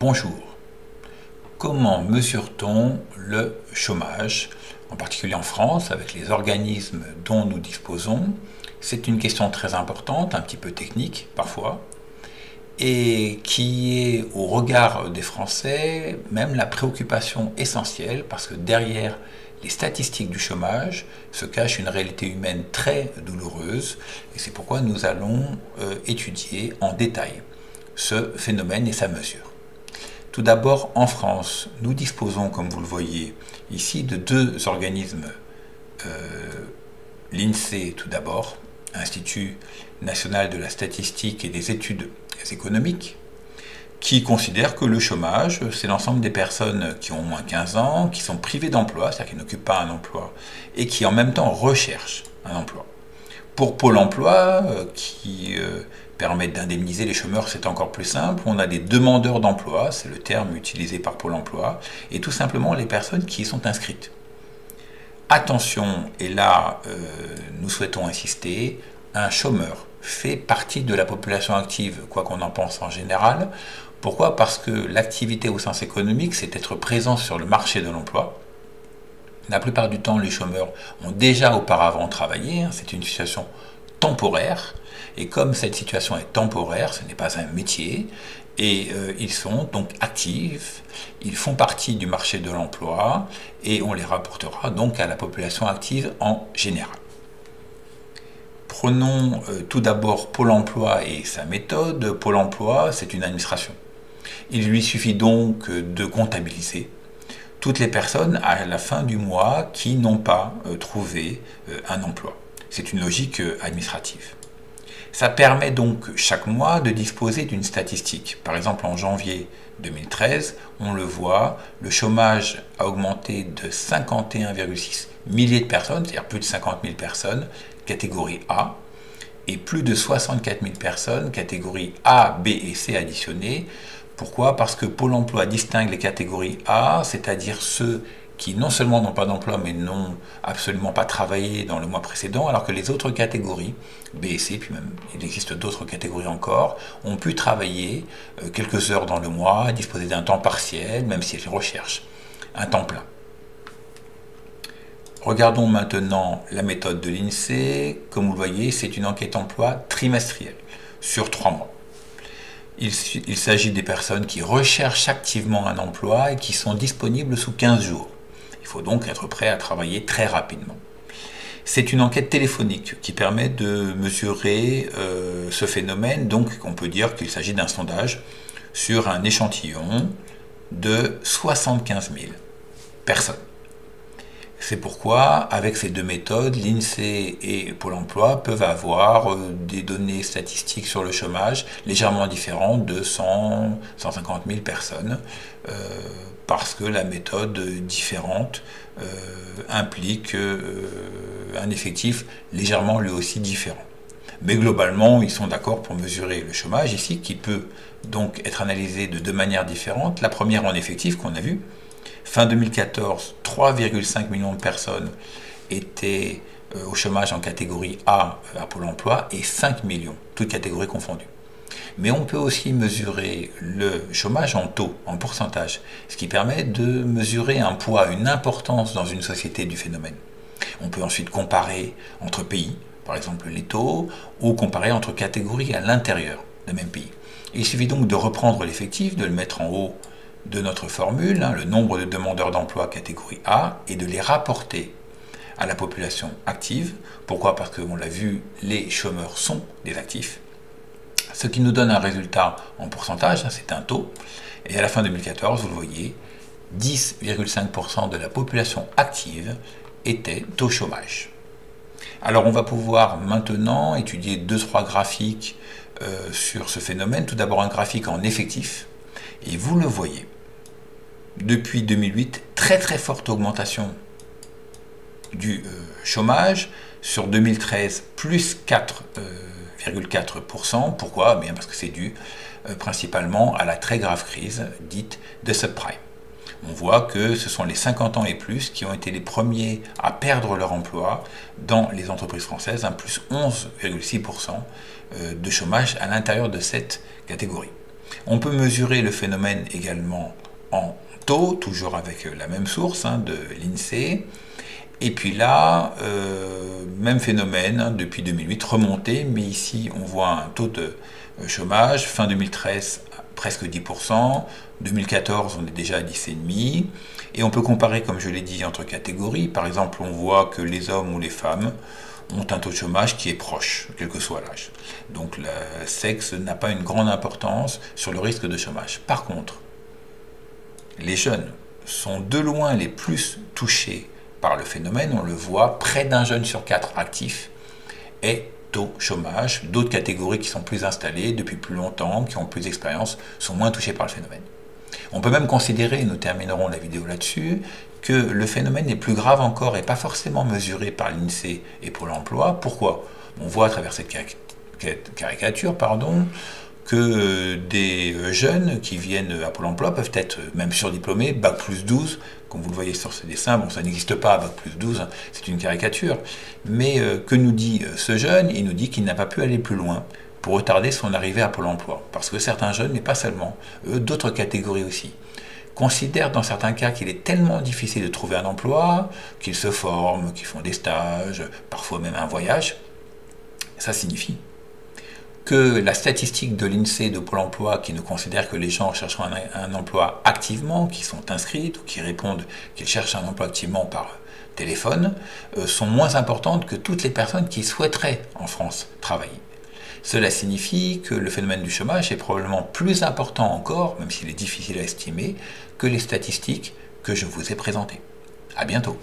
Bonjour. Comment mesure-t-on le chômage, en particulier en France, avec les organismes dont nous disposons? C'est une question très importante, un petit peu technique parfois, et qui est au regard des Français même la préoccupation essentielle, parce que derrière les statistiques du chômage se cache une réalité humaine très douloureuse, et c'est pourquoi nous allons étudier en détail ce phénomène et sa mesure. Tout d'abord, en France, nous disposons, comme vous le voyez ici, de deux organismes. L'INSEE, tout d'abord, Institut national de la statistique et des études économiques, qui considère que le chômage, c'est l'ensemble des personnes qui ont au moins 15 ans, qui sont privées d'emploi, c'est-à-dire qui n'occupent pas un emploi, et qui en même temps recherchent un emploi. Pour Pôle emploi, qui permet d'indemniser les chômeurs, c'est encore plus simple. On a des demandeurs d'emploi, c'est le terme utilisé par Pôle emploi, et tout simplement les personnes qui y sont inscrites. Attention, et là nous souhaitons insister, un chômeur fait partie de la population active, quoi qu'on en pense en général. Pourquoi? Parce que l'activité au sens économique, c'est être présent sur le marché de l'emploi. La plupart du temps, les chômeurs ont déjà auparavant travaillé, c'est une situation temporaire, et comme cette situation est temporaire, ce n'est pas un métier, et ils sont donc actifs, ils font partie du marché de l'emploi, et on les rapportera donc à la population active en général. Prenons tout d'abord Pôle emploi et sa méthode. Pôle emploi, c'est une administration. Il lui suffit donc de comptabiliser toutes les personnes à la fin du mois qui n'ont pas trouvé un emploi. C'est une logique administrative. Ça permet donc chaque mois de disposer d'une statistique. Par exemple, en janvier 2013, on le voit, le chômage a augmenté de 51,6 milliers de personnes, c'est-à-dire plus de 50 000 personnes, catégorie A, et plus de 64 000 personnes, catégorie A, B et C additionnées. Pourquoi? Parce que Pôle emploi distingue les catégories A, c'est-à-dire ceux qui non seulement n'ont pas d'emploi, mais n'ont absolument pas travaillé dans le mois précédent, alors que les autres catégories, B et C, puis même il existe d'autres catégories encore, ont pu travailler quelques heures dans le mois, disposer d'un temps partiel, même si elles recherchent un temps plein. Regardons maintenant la méthode de l'INSEE. Comme vous le voyez, c'est une enquête emploi trimestrielle, sur 3 mois. Il s'agit des personnes qui recherchent activement un emploi et qui sont disponibles sous 15 jours. Il faut donc être prêt à travailler très rapidement. C'est une enquête téléphonique qui permet de mesurer ce phénomène, donc on peut dire qu'il s'agit d'un sondage sur un échantillon de 75 000 personnes. C'est pourquoi, avec ces deux méthodes, l'INSEE et Pôle emploi peuvent avoir des données statistiques sur le chômage légèrement différentes de 100-150 000 personnes, parce que la méthode différente implique un effectif légèrement lui aussi différent. Mais globalement, ils sont d'accord pour mesurer le chômage ici, qui peut donc être analysé de deux manières différentes. La première en effectif qu'on a vu. Fin 2014, 3,5 millions de personnes étaient au chômage en catégorie A à Pôle emploi et 5 millions, toutes catégories confondues. Mais on peut aussi mesurer le chômage en taux, en pourcentage, ce qui permet de mesurer un poids, une importance dans une société du phénomène. On peut ensuite comparer entre pays, par exemple les taux, ou comparer entre catégories à l'intérieur d'un même pays. Il suffit donc de reprendre l'effectif, de le mettre en haut de notre formule, le nombre de demandeurs d'emploi catégorie A, et de les rapporter à la population active. Pourquoi? Parce qu'on l'a vu, les chômeurs sont des actifs. Ce qui nous donne un résultat en pourcentage, c'est un taux. Et à la fin 2014, vous le voyez, 10,5% de la population active était au chômage. Alors on va pouvoir maintenant étudier 2-3 graphiques sur ce phénomène. Tout d'abord un graphique en effectif. Et vous le voyez, depuis 2008, très forte augmentation du chômage. Sur 2013, plus 4,4%. Pourquoi? Bien parce que c'est dû principalement à la très grave crise dite de subprime. On voit que ce sont les 50 ans et plus qui ont été les premiers à perdre leur emploi dans les entreprises françaises, plus 11,6% de chômage à l'intérieur de cette catégorie. On peut mesurer le phénomène également en taux, toujours avec la même source de l'INSEE. Et puis là, même phénomène depuis 2008, remonté, mais ici on voit un taux de chômage, fin 2013 presque 10%, 2014 on est déjà à 10,5%, et on peut comparer, comme je l'ai dit, entre catégories. Par exemple, on voit que les hommes ou les femmes ont un taux de chômage qui est proche, quel que soit l'âge. Donc le sexe n'a pas une grande importance sur le risque de chômage. Par contre, les jeunes sont de loin les plus touchés par le phénomène. On le voit, près d'un jeune sur 4 actifs est au chômage. D'autres catégories qui sont plus installées depuis plus longtemps, qui ont plus d'expérience, sont moins touchées par le phénomène. On peut même considérer, et nous terminerons la vidéo là-dessus, que le phénomène est plus grave encore et pas forcément mesuré par l'INSEE et Pôle emploi. Pourquoi? On voit à travers cette caricature, que des jeunes qui viennent à Pôle emploi peuvent être même surdiplômés, bac plus 12, comme vous le voyez sur ce dessin. Bon, ça n'existe pas, bac plus 12, c'est une caricature. Mais que nous dit ce jeune? Il nous dit qu'il n'a pas pu aller plus loin pour retarder son arrivée à Pôle emploi. Parce que certains jeunes, mais pas seulement, d'autres catégories aussi, considèrent dans certains cas qu'il est tellement difficile de trouver un emploi, qu'ils se forment, qu'ils font des stages, parfois même un voyage. Ça signifie que la statistique de l'INSEE, de Pôle emploi, qui ne considère que les gens cherchant un emploi activement, qui sont inscrits ou qui répondent qu'ils cherchent un emploi activement par téléphone, sont moins importantes que toutes les personnes qui souhaiteraient en France travailler. Cela signifie que le phénomène du chômage est probablement plus important encore, même s'il est difficile à estimer, que les statistiques que je vous ai présentées. À bientôt.